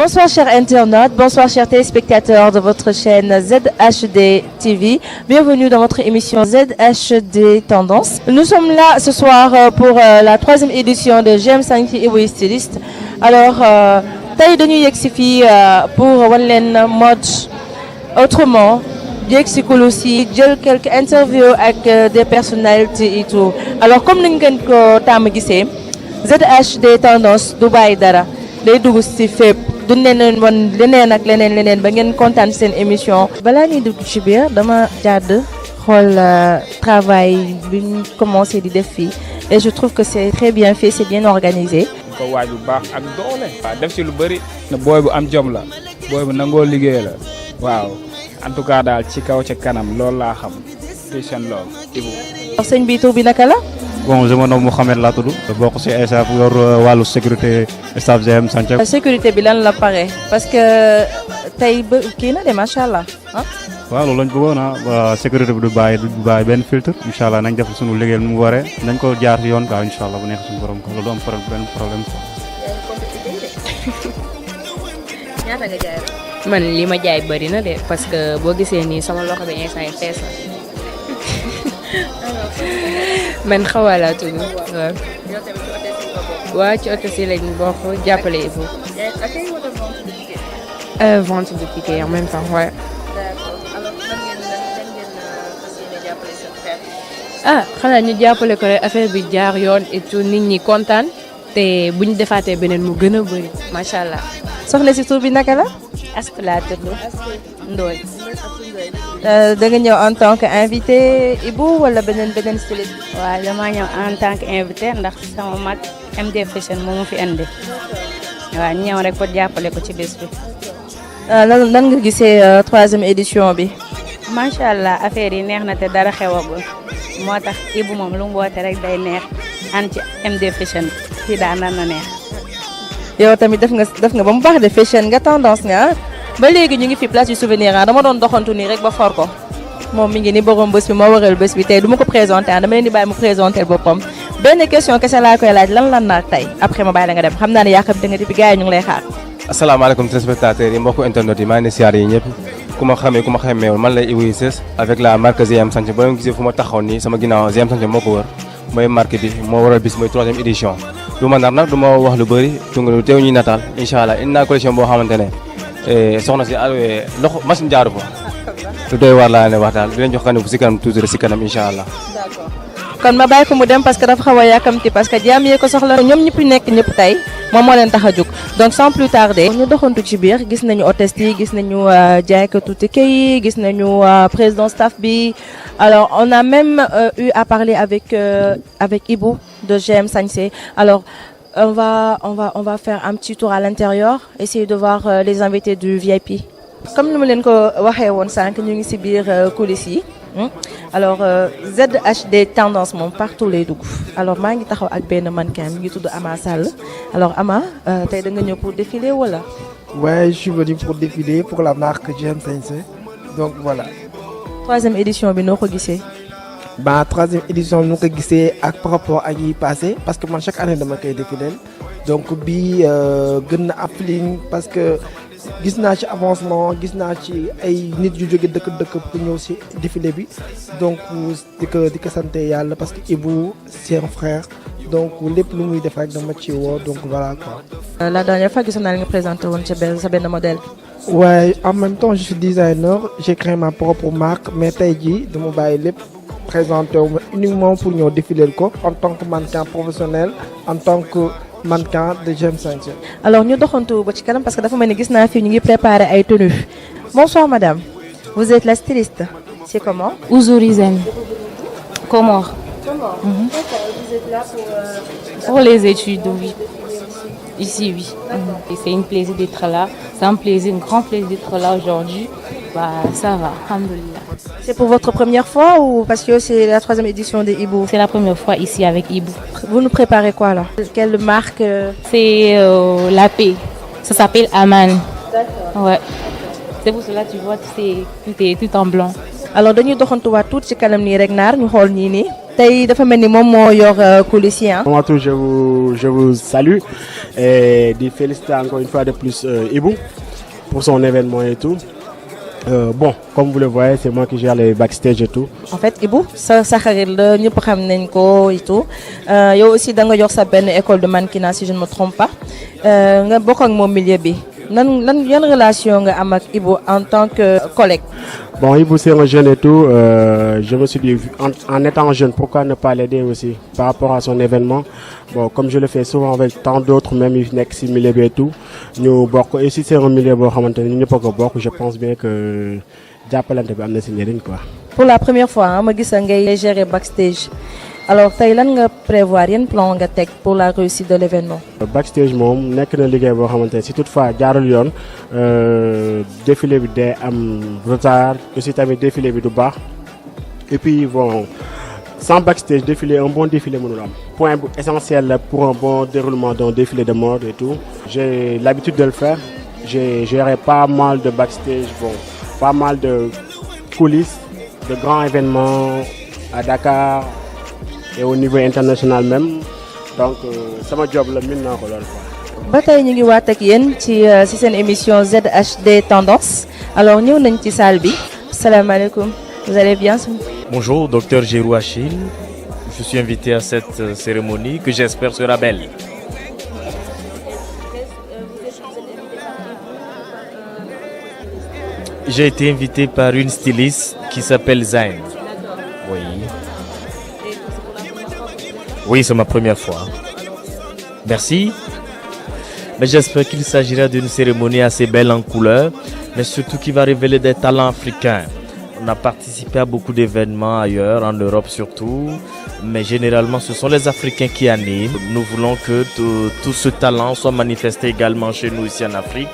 Bonsoir chers internautes, bonsoir chers téléspectateurs de votre chaîne ZHD TV. Bienvenue dans votre émission ZHD Tendance. Nous sommes là ce soir pour la 3e édition de Jem Sañse Ibou Styliste. Alors, tey dañuy yegg si fii pour wan leen mode autrement. Yegg si cool aussi jël quelques interviews ak des personnalités et tout. Alors comme ni ngeen ko tàmm gisee ZHD Tendance du bàyyi dara day dugg si fépp. du leen wan leneen ak leneen ba ngeen kontaan seen émission. balaa ñuy dugg ci biir dama jàdd xool travail bi ñu commencé di def fii et je trouve que c'est très bien fait, c'est bien organisé. ko waaj bu baax ak doole. waaw def ci lu bëri. ne booy bu am jom la. booy bu nangoo liggéey la. waaw en tout cas daal ci kaw ca kanam loolu laa xam. question loolu Ibou. alors sëñ bi tur bi naka la. bon je me nomme Mouhamed laa tudd bokk ci staff yor wàllu sécurité staff GM Sañse. sécurité bi lan la pare parce que tey ba kii na de macha allah ah. waaw loolu lañ bëggoon sécurité bi du bàyyi benn filtre incha allah nañ def suñu liggéey nu mu waree nañ ko jaar ci yoon quoi incha allah bu neexee suñu borom ko loolu am benn problème quoi. ñaata nga jaay man li ma jaay bëri na de parce que boo gisee nii sama loxo bi instant yi fees na. man xawaa laa tudd waaw. waaw ci hôtel si lañ bokk jàppale Ibou. Vente de tickets en même temps ouais. Xanaa ñu jàppale ko rek affaire bi jaar yoon et tout nit ñi kontaan te bu ñu defaatee beneen mu gën a bëri macha allah. soxna si tur bi naka la. Astou laa tudd Ndoye. da nga ñëw en tant que invité Ibou wala beneen styliste. waaw damaa ñëw en tant que invité ndax sama mag MD Fashion moo mu fi indi waaw ñëw rek pour jàppale ko ci bés bi. nan nga gisee 3e édition bi. macha allah affaire yi neex na te dara xewagul moo tax Ibou moom lu mu woote rek day neex an ci MD Fashion fii daa nan na neex. yow tamit def nga ba mu baax de fashion nga tendance nga ba léegi ñu ngi fi place du souvenir dama doon doxantu nii rek ba for ko moom mi ngi ni borom bés bi moo waral bés bi tey du ma ko présenté dama leen di bàyyi mu présenté boppam benn question kese laa koy laaj lan naag tey après ma bàyyi la nga dem xam naa ne yaakaar da nga di bi gars yi ñu ngi lay xaar. asalaamaaleykum téléspectateurs yi mbokku internet yi maa ngi siyaar yi ñëpp ku ma xamee man lay Ibou Styliste avec la marque GM Sañse ba nga gisee fu ma taxaw nii sama ginnaaw GM Sañse moo ko wër mooy marque bi moo waral bis mooy 3e édition du ma nar nag du ma wax lu bëri tungalu teew ñuy nataal incha allah indi naa collection boo xamante ne soxna si alwee loxo machine jaaru fa lu doy war laa ne wax daal di leen jox kanam si kanam toujours si kanam incha allah. d'accord kon ma bàyyi ko mu dem parce que dafa xaw a yàkkamti parce que jaam yee ko soxla ñoom ñëpp tey moom moo leen tax a jóg donc sans plus tarder ñu doxantu ci biir gis nañu hôtesse yi gis nañu jaaykatu ticket yi gis nañu président staff bi alors on a même eu à parler avec Ibou de GM Sañse alors on va faire un petit tour à l'intérieur essayer de voir les invités du VIP comme ni ma leen ko waxee woon sànq ñu ngi ci biir coulisses yi alors ZHD Tendance moom partout lay dugg alors maa ngi taxaw ak benn mannequin mi ngi tudd Ama Sall alors Ama tey da nga ñëw pour défiler wala. ouais je suis venu pour défiler pour la marque Jem Sañse donc voilà. 3e édition bi noo ko gisee. 3e édition bi nu ko gisee ak par rapport ak yi passé parce que man chaque année dama koy défiler donc bii gën na appeling parce que. gis naa ci avancement gis naa ci ay nit yu jóge dëkk pour ñëw ci défilé bi donc di ko sant yàlla parce que Ibou c'est un frère donc lépp lu muy def rek dama ci woo donc voilà quoi. la dernière fois gisoon naa nga présenté woon sa benn modèle. ouais en même temps je suis designer j'ai créé ma propre marque mais tey jii dama bàyyi lépp présenté wu ma uniquement pour ñëw défiler ko en tant que mannequin professionnel en tant que. mannequin de Jem Sañse. alors ñu doxantu ba ci kanam parce que dafa mel ni gis naa fii ñu ngi préparer ay tenues. bonsoir madame. vous êtes la styliste. c'est comment. Ouzourizène. Comore. Vous êtes là pour les études, oui. Ici, oui. Et c'est un plaisir d'être là. C'est un grand plaisir d'être là aujourd'hui. Ça va, alhamdoulilah. C'est pour votre première fois ou parce que c'est la 3e édition de Ibou? C'est la première fois ici avec Ibou. Vous nous préparez quoi là? Quelle marque? C'est la paix. Ça s'appelle Aman. D'accord. Ouais. C'est pour cela tu vois tout est tout en blanc. alors dañuy doxantuwaat tuuti ci kanam nii rek naar ñu xool ñii nii tey dafa mel ni moom moo yor coulisses yi. Avant tout, je vous salue et di féliciter encore une fois de plus Ibou pour son événement et tout. Bon, comme vous le voyez, c'est moi qui gère les backstage et tout. En fait Ibou sa xarit la ñëpp xam nañ ko et tout yow aussi da nga yor sa benn école de mannequinat si je ne me trompe pas nga bokk ak moom milieu bi yan relation nga am ak Ibou en tant que collègue. Bon, Ibou c'est un jeune et tout. Je me suis dit, en étant jeune, pourquoi ne pas l'aider aussi par rapport à son événement. Bon, comme je le fais souvent avec tant d'autres, même yu nekk si milieu bi et tout. ñu bokk et si c'est un milieu boo xamante ne ñu ñëpp a ko bokk, je pense bien que jàppalante bi am na si njëriñ quoi. Pour la première fois ma gis ngay gérer backstage alors tey lan nga prévoir yan plan nga teg pour la réussite de l'événement. Backstage moom nekk na liggéey boo xamante ne si toutefois jaarul yoon défilé bi day am retard aussi tamit défilé bi du baax et puis bon sans backstage défilé un bon défilé mënul am point bu essentiel pour un bon déroulement d'un défilé de mode et tout. J'ai l'habitude de le faire. J'ai géré pas mal de backstage, bon pas mal de coulisses de grands événements à Dakar et au niveau international même donc sama job la min naa ko lool quoi. ba tey ñu ngi waat ak yéen ci seen émission ZHD Tendance alors ñëw nañ ci salle bi. Salaamaaleykum, vous allez bien? Bonjour, docteur Gérou Achille. Je suis invité à cette cérémonie que j'espère sera belle. J'ai été invité par une styliste qui s'appelle Zayn. Oui. Oui, c'est ma première fois. Merci. Mais j'espère qu'il s'agira d'une cérémonie assez belle en couleur, mais surtout qui va révéler des talents africains. On a participé à beaucoup d'événements ailleurs, en Europe surtout, mais généralement ce sont les Africains qui animent. Nous voulons que tout ce talent soit manifesté également chez nous ici en Afrique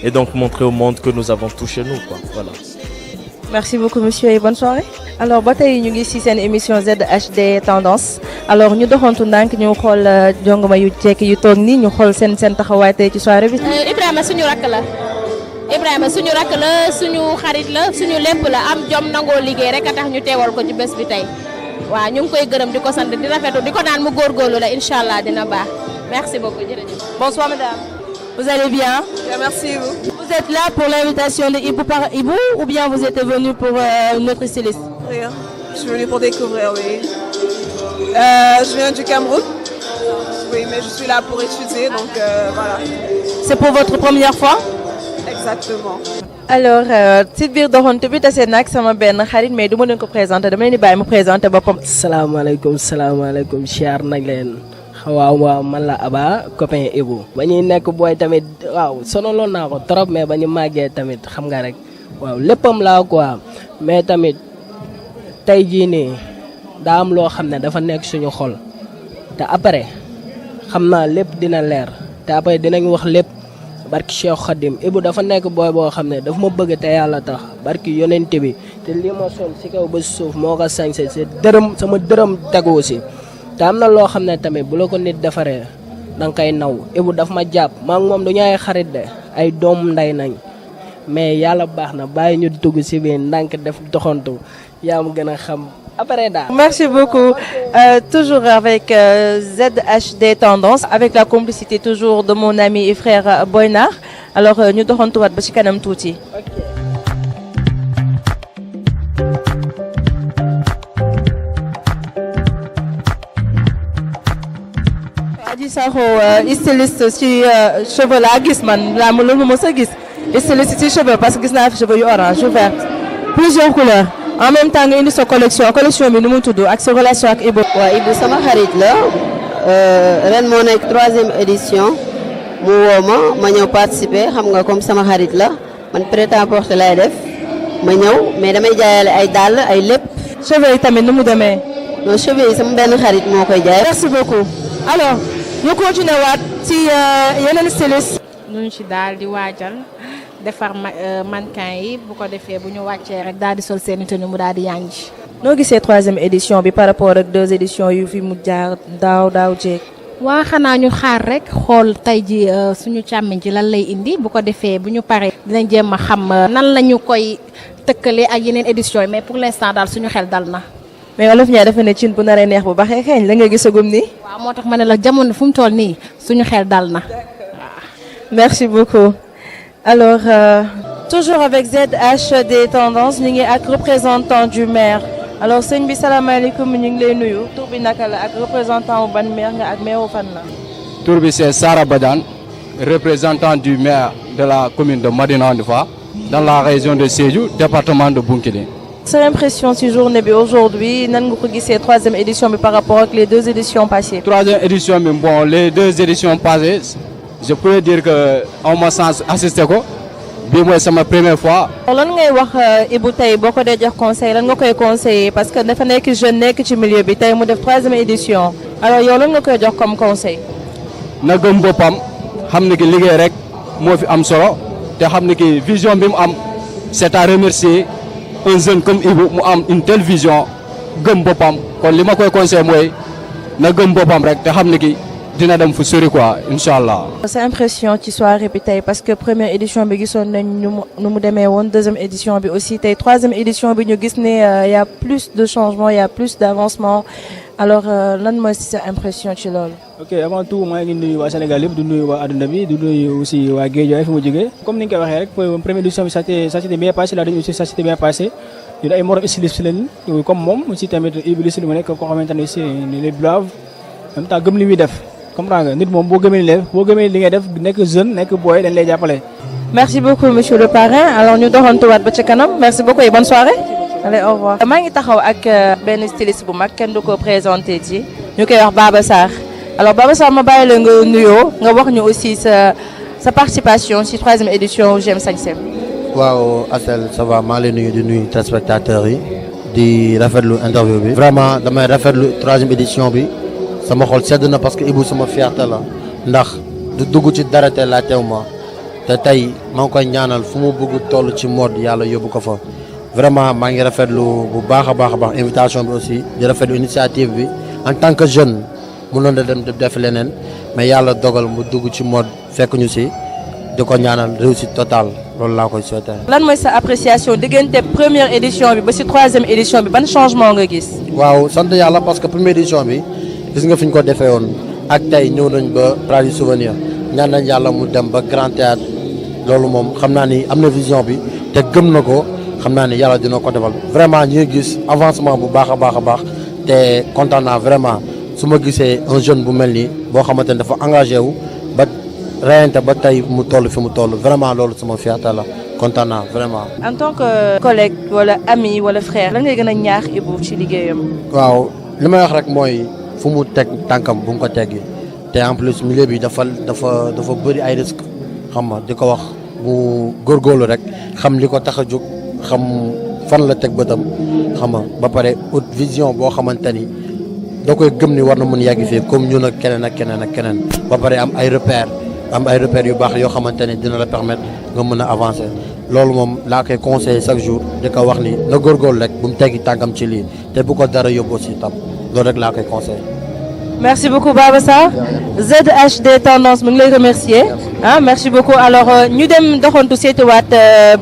et donc montrer au monde que nous avons tout chez nous, quoi. Voilà. Merci beaucoup monsieur et bonne soirée. Alors ba tey ñu ngi ci seen émission ZHD Tendance alors ñu doxantu ndànk ñu xool jongoma yu jekk yu toog nii ñu xool seen taxawaay tey ci soirée bi. Ibrahima suñu rakk la suñu xarit la suñu lépp la am jom nangoo liggéey rek a tax ñu teewal ko ci bés bi tey waaw ñu ngi koy gërëm di ko sant di rafetlu di ko naan mu góorgóorlu la incha allah dina baax merci beaucoup jërëjëf. Bonsoir madame. Vous allez bien? Bien, merci vous. Vous êtes là pour l'invitation de Ibou par Ibou ou bien vous êtes venu pour notre styliste? Rien. Je suis venue pour découvrir, oui. Je viens du Cameroun. Oui, mais je suis là pour étudier, donc voilà. C'est pour votre première fois? Exactement. Alors ci biir doxantu bi tase nag sama benn xarit mais du ma leen ko présenter dama leen di bàyyi mu présenter boppam. salaamaaleykum siyaar nañ leen. waaw man la Aba copain Ibou ba ñuy nekk booy tamit waaw sonaloon naa ko trop mais ba ñu màggee tamit xam nga rek waaw léppam laa quoi mais tamit tey jii nii daa am loo xam ne dafa nekk suñu xol te après xam naa lépp dina leer te après dinañ wax lépp barki Cheikh Khadim Ibou dafa nekk booy boo xam ne dafa ma bëgg te yàlla tax barki yonente bi te lii ma sol si kaw ba suuf moo ko sañse si dërëm sama dërëm tegu si te am na loo xam ne tamit bu la ko nit defaree danga koy naw Ibou daf ma jàpp maa ngi moom du ñu ay xarit de ay doom nday nañ mais yàlla baax na bàyyi ñu dugg si biir ndànk def doxantu yaa ma gën a xam après daal. Merci beaucoup. Toujours avec ZHD Tendance avec la complicité toujours de mon ami et frère Boynar alors ñu doxantuwaat ba ci kanam tuuti. Adji Sakho styliste ci cheveux laa gis man laa ma loolu mos a gis styliste ci cheveux parce que gis naa fi cheveux yu orange yu vert plusieurs couleurs en même temps nga indi sa collection bi nu mu tudd ak sa relation ak Ibou. waaw Ibou sama xarit la ren moo nekk 3e édition mu woo ma ñëw participer xam nga comme sama xarit la man prêt-à-porter lay def ma ñëw mais damay jaayale ay dàll ay lépp. cheveux yi tamit nu mu demee. non cheveux yi sama benn xarit moo koy jaay. merci beaucoup alors ñu continuer waat ci yeneen styliste. ñu ci daal di waajal defar mannequin yi bu ko defee bu ñu wàccee rek daal di sol seen tenue mu daal di yànji. noo gisee 3e édition bi par rapport ak 2 éditions yu fi mu jaar daaw jéeg. waa xanaa ñu xaar rek xool tey ji suñu càmmiñ ji lan lay indi bu ko defee bu ñu paree dinañ jéem a xam nan la ñu koy tëkkalee ak yeneen éditions yi mais pour l'instant daal suñu xel dal na. mais olof ñaa dafa ne cin bu naree neex bu baxee xeeñ la nga gisagum nii. waaw moo tax ma ne la jamono fu mu toll nii suñu xel dal na. Merci beaucoup. Alors, toujours avec ZHD Tendance, ñu ngi ak représentant du maire. Alors sëñ bi salaamaaleykum ñu ngi lay nuyu tur bi naka la ak représentant wu ban maire nga ak maire wu fan la. Tur bi c'est Sara Badiane, représentant du maire de la commune de Madina Wandifa dans la région de Sédhiou, département de Bounkiling. Sa impression ci journée bi aujourd'hui nan nga ko gisee troisième édition bi par rapport ak les deux éditions passées. Troisième édition bi bon les deux éditions passées je peux dire que on m'a sens assisté ko bii mooy sama première fois. lan ngay wax Ibou tey boo ko dee jox conseil lan nga koy conseiller parce que dafa nekk jeune nekk ci milieu bi tey mu def troisième édition alors yow lan nga koy jox comme conseil. na gëm boppam xam ne ki liggéey rek moo fi am solo te xam ne ki vision bi mu am c'est à remercier un jeune comme Ibou mu am une telle vision gëm boppam kon li ma koy conseil mooy na gëm boppam rek te xam ne ki dina dem fu sori quoi incha allah. sa impression ci soirée bi tey parce que première édition bi gisoon nañ nu mu demee woon deuxième édition bi aussi tey troisième édition bi ñu gis ne y a plus de changement y a plus d'avancement alors lan mooy sa impression ci loolu. ok avant tout maa ngi nuyu waa Sénégal yëpp du nuyu waa adduna bi du nuyu aussi waa Guédiawaye fi mu jógee comme ni nga ko waxee rek première édition bi ça s'était bien passé la deuxième aussi ça s'était bien passé ñun ay morom styliste lañ comme moom aussi tamit Iblis li mu nekk koo xamante ne aussi les braves en même temps gëm li muy def. comprends nga nit moom boo gëmee li ngay def nekk jeune nekk boy dañ lay jàppale. merci beaucoup monsieur le parrain alors ñu doxantuwaat ba ci kanam merci beaucoup et bonne soirée. allez au revoir. maa ngi taxaw ak benn styliste bu mag kenn du ko présenté ci ñu koy wax Baba Sarr alors Baba Sarr ma bàyyi la nga nuyoo nga wax ñu aussi sa participation ci troisième édition J'aime Sañse. waaw Asel ça va maa ngi lay nuyu di nuyu téléspectateurs yi di rafetlu interview bi. vraiment damay rafetlu troisième édition bi. sama xol sedd na parce que Ibou sama fierté la ndax du dugg ci dara te la teew ma te tey maa ngi koy ñaanal fu mu bëgg toll ci mode yàlla yóbbu ko fa vraiment maa ngi rafetlu bu baax a baax invitation bi aussi di rafetlu initiative bi en tant que jeune mënoon na dem def leneen mais yàlla dogal mu dugg ci mode fekk ñu si di ko ñaanal réussite totale loolu laa koy souhaité. lan mooy sa appréciation diggante première édition bi ba si troisième édition bi ban changement nga gis. waaw sant yàlla parce que première édition bi. gis nga fi ñu ko defee woon ak tey ñëw nañ ba Place du Souvenir ñaan nañ yàlla mu dem ba Grand Théâtre loolu moom xam naa ni am na vision bi te gëm na ko xam naa ni yàlla dina ko defal vraiment ñu ngi gis avancement bu baax a baax te kontaan naa vraiment su ma gisee un jeune bu mel nii boo xamante ne dafa engagé wu ba reyante ba tey mu toll fi mu toll vraiment loolu sama fierté la kontaan naa vraiment. en tant que collègue wala ami wala frère lan ngay gën a ñaax Ibou ci liggéeyam. waaw li may wax rek mooy. fu mu teg tànkam bu mu ko teggi te en plus milieu bi dafa bëri ay risques xam nga di ko wax mu góorgóorlu rek xam li ko tax a jóg xam fan la teg bëtam xam nga ba pare haute vision boo xamante ni da koy gëm ni war na mën yàgg fii comme ñun ak keneen ba pare am ay repères yu baax yoo xamante ni dina la permettre nga mën a avancer loolu moom laa koy conseiller chaque jour di ko wax ni na góorgóorlu rek bu mu teggi tànkam ci lii te bu ko dara yóbbu aussi tam loolu rek laa koy conseillé. merci beaucoup Baba Sarr ZHD Tendance mu ngi lay remercier merci beaucoup alors ñu dem doxantu seetiwaat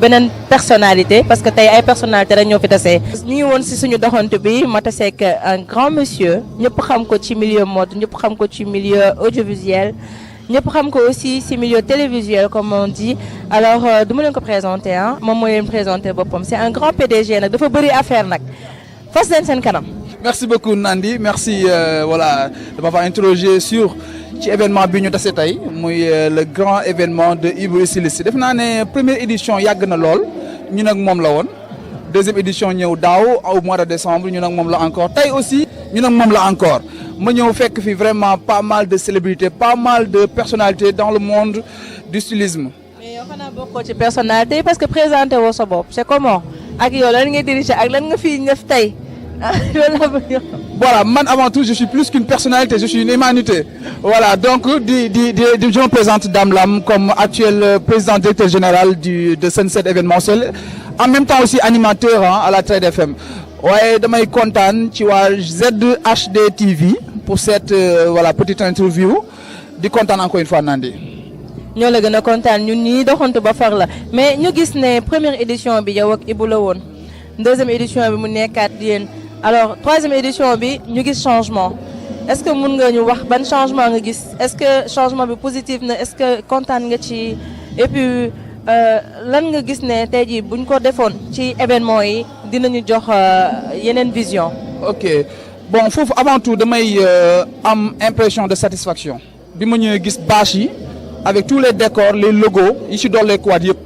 beneen personnalité parce que tey ay personnalité rek ñoo fi tasee. ñu ngi woon si suñu doxantu bi ma taseek un grand monsieur ñëpp xam ko ci milieu mode ñëpp xam ko ci milieu audiovisuel ñëpp xam ko aussi ci milieu télévisuel comme on dit alors du ma leen ko présenter moom mooy leen présenter boppam c'est un grand PDG nag dafa bëri affaire nag fas leen seen kanam. merci beaucoup Nandi merci voilà de m'avoir interrogé sur ci événement bi ñu tase tey muy le grand événement de Ibou Styliste def naa ne première édition yàgg na lool ñu nag moom la woon deuxième édition ñëw daaw au mois de décembre ñu nag moom la encore tey aussi ñu nag moom la encore ma ñëw fekk fi vraiment pas mal de célébrités pas mal de personnalités dans le monde du stylisme. mais yow xanaa bokkoo ci personnalité parce que présenté woo sa bopp c'est comment ak yow lan nga diriger ak lan nga fi def tey. Voilà, man avant tout je suis plus qu'une personnalité, je suis une humanité. Voilà, donc je me présente Dame Lam comme actuel président directeur général de Sunset événementiel, en même temps aussi animateur à la Trade FM. Ouais, damay kontaan ci waa ZHD TV pour cette voilà petite interview. Di kontaan encore une fois Nandi. ñoo la gën a kontaan ñun ñii doxantu ba far la mais ñu gis ne première édition bi yow ak Ibou la woon deuxième édition bi mu nekkaat yéen alors troisième édition bi ñu gis changement est-ce que mun nga ñu wax ban changement nga gis est-ce que changement bi positif na est-ce que kontaan nga ci et puis lan nga gis ne tey jii buñ ko defoon ci événement yi dinañu jox yeneen vision. ok bon foofu avant tout damay am impression de satisfaction bi ma ñëwee gis bâche yi avec tous les décors les logos yi ci dolleekuwaat yëpp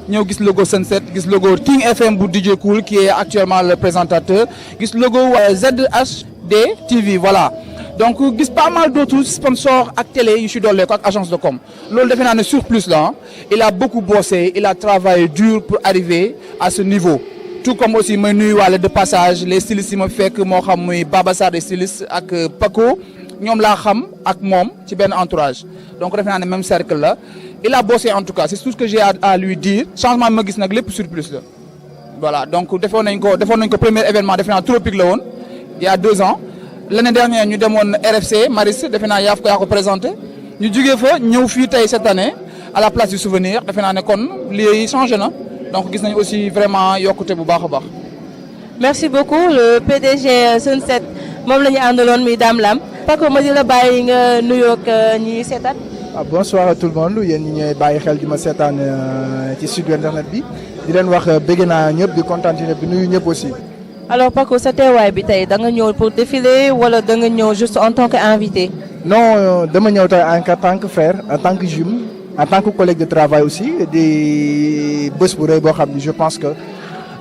ñëw gis logo Sunset gis logo King FM bu DJ Cool qui est actuellement le présentateur gis logo ZHD TV voilà donc gis pas mal d'autres sponsors ak télé yu ci dolleeku ak agence de com loolu defe naa ne surplus la il a beaucoup bossé il a travaillé dur pour arriver à ce niveau. tout comme aussi may nuyuwaale de passage les stylistes yi ma fekk moo xam muy Baba Sarr des stylistes ak Paco ñoom laa xam ak moom ci benn entourage donc defe naa ne même cercle la il a bossé en tout cas c'est tout ce que j'ai à lui dire changement bi ma gis nag lépp surplus la voilà donc defoon nañ ko premier événement defe naa tropique la woon il y a 2 ans l'année dernière ñu demoon RFC Maris defe naa yaa ko présenté ñu jugee fa ñëw fii tey cette année à la place du souvenir defe naa ne kon lii changé na. donc gis nañu aussi vraiment yokkute bu baax a baax. merci beaucoup le PDG Sunset moom la ñu àndaloon muy Dame Lam. Paco ma di la bàyyi nga nuyoog ñi seetaan. bonsoir à tout le monde yéen ñi ñooy bàyyi xel di ma seetaan ci site internet bi di leen wax bëgg naa ñëpp di kontaan ci ñëpp di nuyu ñëpp aussi. alors Paco sa teewaay bi tey da nga ñëw pour défiler wala da nga ñëw juste en tant que invité. non dama ñëw tey en tant que frère en tant que jume. en tant que collègue de travail aussi di bés bu rëy boo xam ni je pense que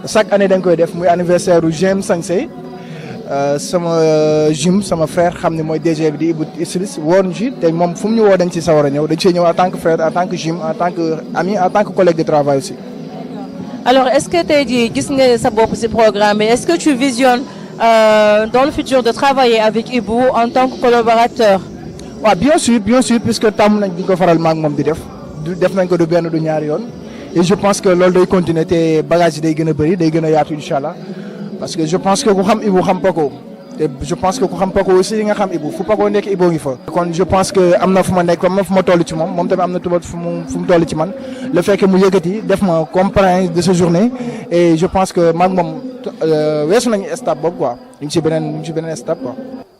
chaque année dañ koy def muy anniversaire u GM Sañse sama jume sama frère xam ne mooy DG bi di Ibou Islis woon ci te moom fu mu ñu woo dañ ci sawar a ñëw dañ ciy ñëw en tant que frère en tant que jume en tant que ami en tant que collègue de travail aussi. alors est-ce que tey jii gis nga sa bopp ci programme bi est-ce que tu visionnes dans le futur de travailler avec Ibou en tant que collaborateur. waaw bien sûr puisque tàmm nañ di ko faral maak moom di def nañ ko du benn du ñaari yoon et je pense que loolu day continuer te bagage yi day gën a bëri day gën a yaatu incha allah parce que je pense que ku xam Ibou xam Paco te je pense que ku xam Paco aussi nga xam Ibou fu Paco nekk Ibou ngi fa. kon je pense que am na fu ma nekk am na fu ma toll ci moom tamit am na tubaab fu mu toll ci man le fait que mu yëkkati def ma compagnie de ce journée et je pense que maak moom weesu nañu stade boobu quoi ñu ngi ci beneen stade quoi.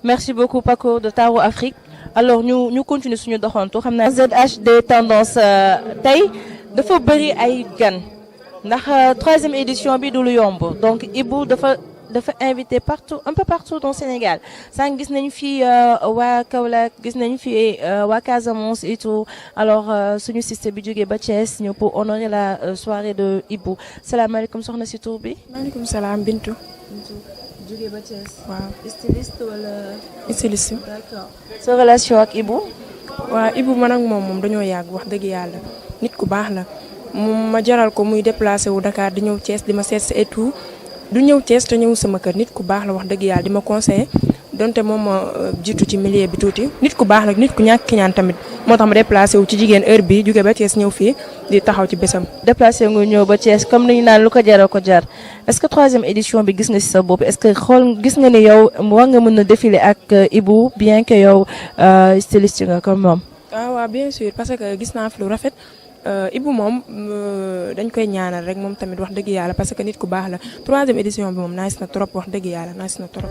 merci beaucoup Paco de Taro Afrique. alors ñu continuer suñu doxantu xam naa ZHD tendance tey dafa bëri ay gan ndax 3e édition bi du lu yomb donc Ibou dafa invité partout un peu partout dans Sénégal sànq gis nañu fi waa Kaolack gis nañu fi waa Casamance et tout alors suñu système bi jógee ba Thiès ñëw pour honorer la soirée de Ibou salaamaaleykum soxna si tur bi. maaleykum salaam Bintu. jógee ba Thiès. waaw styliste wala. styliste. d'accord sa relation ak Ibou. waaw Ibou man ak moom dañoo yàgg wax dëgg yàlla nit ku baax la moom ma jaral ko muy déplacé wu Dakar di ñëw Thiès di ma seet si et tout du ñëw Thiès te ñëw sama kër nit ku baax la wax dëgg yàlla di ma conseillé donte moom ma jiitu ci milieu bi tuuti nit ku baax la nit ku ñàkk ki ñaan tamit moo tax ma déplacé wu ci jigéen heure bi jóge ba Thiès ñëw fii di taxaw ci bésam. déplacé nga ñëw ba Thiès comme ni ñu naan lu ko jar ko jar est-ce que 3e édition bi gis nga ci sa bopp est-ce que gis nga ni yow war nga mën a défiler ak Ibou bien que yow styliste nga comme moom. waaw bien sûr parce que gis naa fi lu rafet Ibou moom dañ koy ñaanal rek moom tamit wax dëgg yàlla parce que nit ku baax la 3e édition bi moom nice na trop wax dëgg yàlla nice na trop.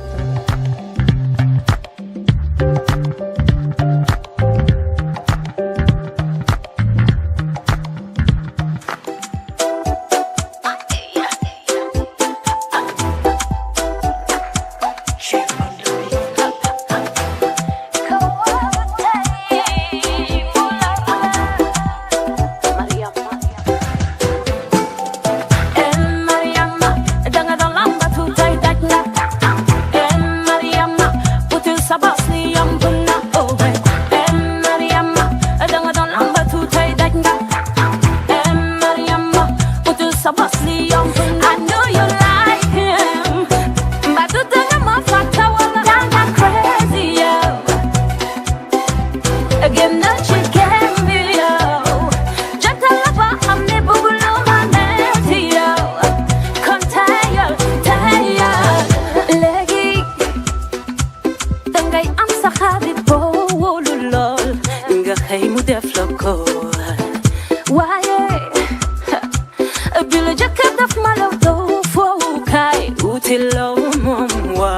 Bila jaka daf malaw do fo kay uti law mom wa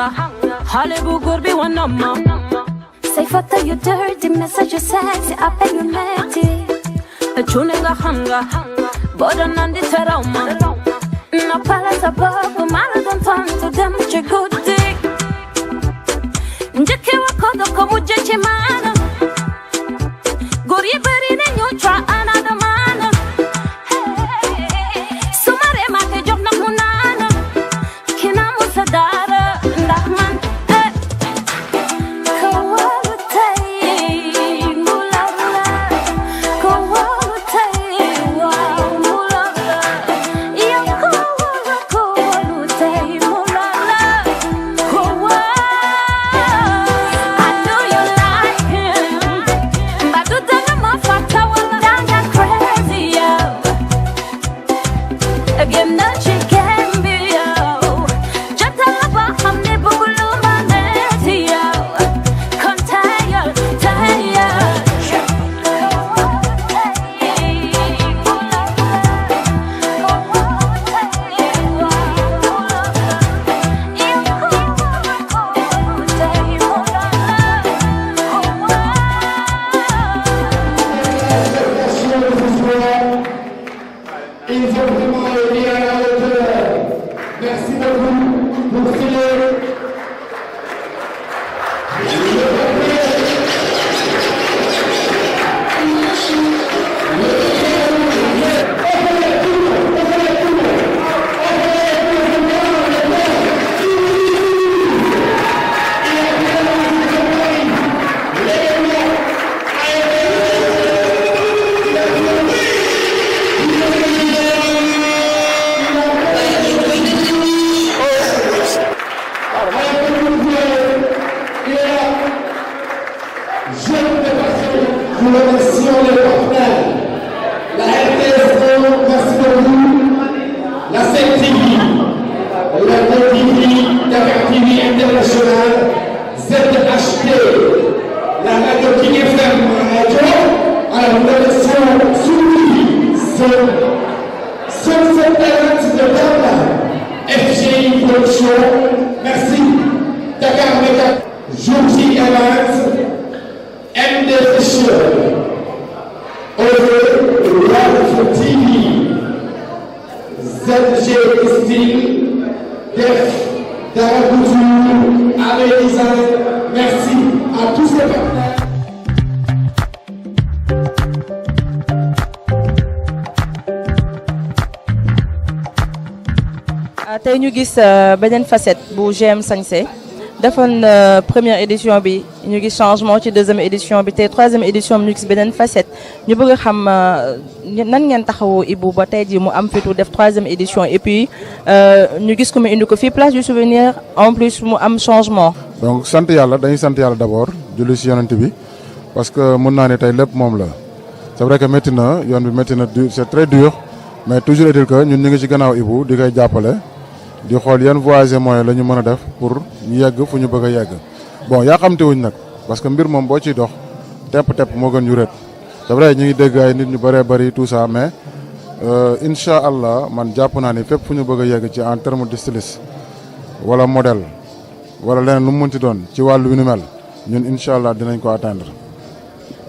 hanga. Hollywood gurbi wanama. Say photo you dirty, message you sexy, appel you natty. Chunenga hanga, boda nandi tarauma. Na palace above, mala don't turn to them chikuti. Njeke wakodo komuje chimana. Guri bari ne nyutra another man. Sumare mate jokna munana. Kina musadara ndahman. tey ñu gis beneen facette bu GM Sañse defoon première édition bi ñu gis changement ci deuxième édition bi tey troisième édition bi ñu gis beneen facette ñu bëgg a xam nan ngeen taxawoo Ibou ba tey jii mu am fitu def troisième édition et puis ñu gis ko mu indi ko fii place du souvenir en plus mu am changement. donc sant yàlla dañuy sant yàlla d'abord julli si yonent bi parce que mën naa ne tey lépp moom la c'est vrai que métti na yoon bi métti na c'est très dur mais toujours est-il que ñun ñu ngi ci gannaaw Ibou di koy jàppale. di xool yan voies et moyens la ñu mën a def pour ñu yegg fu ñu bëgg a yegg bon yaa xamte wuñ nag parce que mbir moom boo ciy dox tepp moo gën yu rët c'est vrai ñu ngi dégg ay nit ñu bëree bëri tout ça mais incha allah man jàpp naa ni fépp fu ñu bëgg a yegg ci en terme de styliste wala modèle wala leneen lu mu mënti doon ci wàllu wi nu mel ñun incha allah dinañ ko atteindre.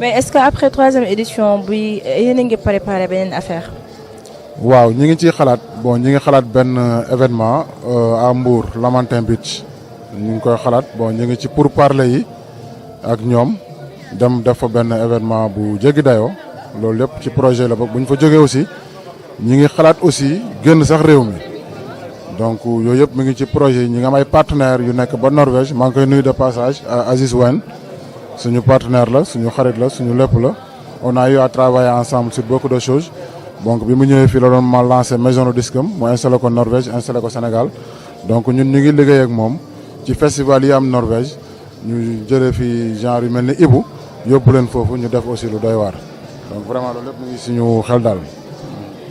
mais est-ce que après troisième édition bi yéen a ngi préparé beneen affaire. waaw ñi ngi ciy xalaat bon ñi ngi xalaat benn événement à Mbour Lamantin Beach ñu ngi koy xalaat bon ñi ngi ci pourparlers yi ak ñoom dem def fa benn événement bu jéggi dayoo loolu lépp ci projet la bokk bu ñu fa jógee aussi ñi ngi xalaat aussi génn sax réew mi donc yooyu yëpp mi ngi ci projet yi ñi ngi am ay partenaires yu nekk ba Norvège maa ngi koy nuyu de passage Aziz Wen suñu partenaire la suñu xarit la suñu lépp la on a eu à travailler ensemble sur beaucoup de choses. donc bi mu ñëwee fii la doon ma lancé maison de disque am mu installé ko Norvège installé ko Sénégal donc ñun ñu ngi liggéey ak moom ci festival yi am Norvège ñu jëlee fi genre yu mel ni Ibou yóbbu leen foofu ñu def aussi lu doy waar donc vraiment loolu lépp mu ngi suñu xel daal.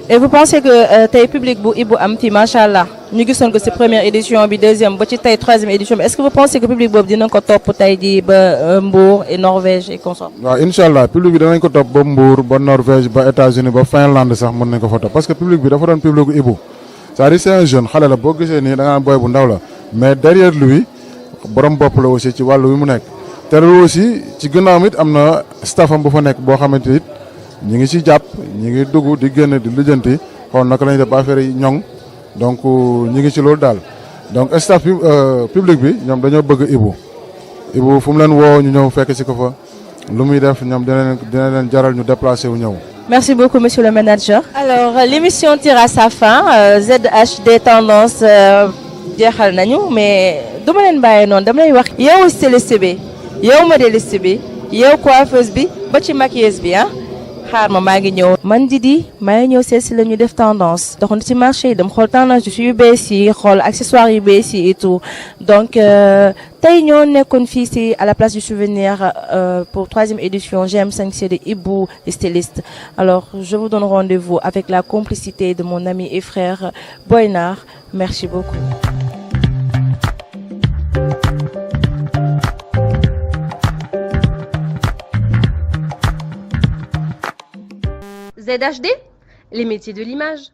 et vous pensez que tey public bu Ibou am fii macha allah ñu gisoon ko ci première édition bi deuxième ba ci tey troisième édition bi est-ce que vous pensez que public boobu dina ko topp tey jii ba Mbour et Norvège et consort. waaw incha allah public bi danañ ko topp ba Mbour ba Norvège ba États-Unis ba Finlande sax mën nañ ko fa topp parce que public bi dafa doon public bu Ibou c'est-à-dire c'est un jeune xale la boo gisee nii da nga naan boy bu ndaw la mais derrière lui borom bopp la aussi ci wàllu wi mu nekk. te loolu aussi ci gànnaaw it am na staffam bu fa nekk boo xamante it ñi ngi ci jàpp ñi ngi dugg di génn di lijjanti xool naka lañuy def affaire yi ñoŋ donc ñi ngi ci loolu daal donc staff bi public bi ñoom dañoo bëgg Ibou fu mu leen woo ñu ñëw fekk ci ko fa lu muy def ñoom dina leen jaral ñu déplacé wu ñëw. Merci beaucoup, monsieur le manager. Alors, l'émission tire à sa fin. ZHD Tendance, jeexal nañu mais duma leen bàyyi noonu dama lay wax yow styliste bi yow modéliste bi yow coiffeuse bi ba ci maquilleuse bi ah xaar ma maa ngi ñëw. man Didi maa ngi ñëw seet si la ñu def tendance doxantu ci marché yi dem xool tendance yu bees yi xool accessoires yu bees yi et tout donc tey ñoo nekkoon fii si à la place du souvenir pour 3e édition GM5C de Ibou styliste. Alors je vous donne rendez-vous avec la complicité de mon ami et frère Boynar. Merci beaucoup. ZHD, les métiers de l'image.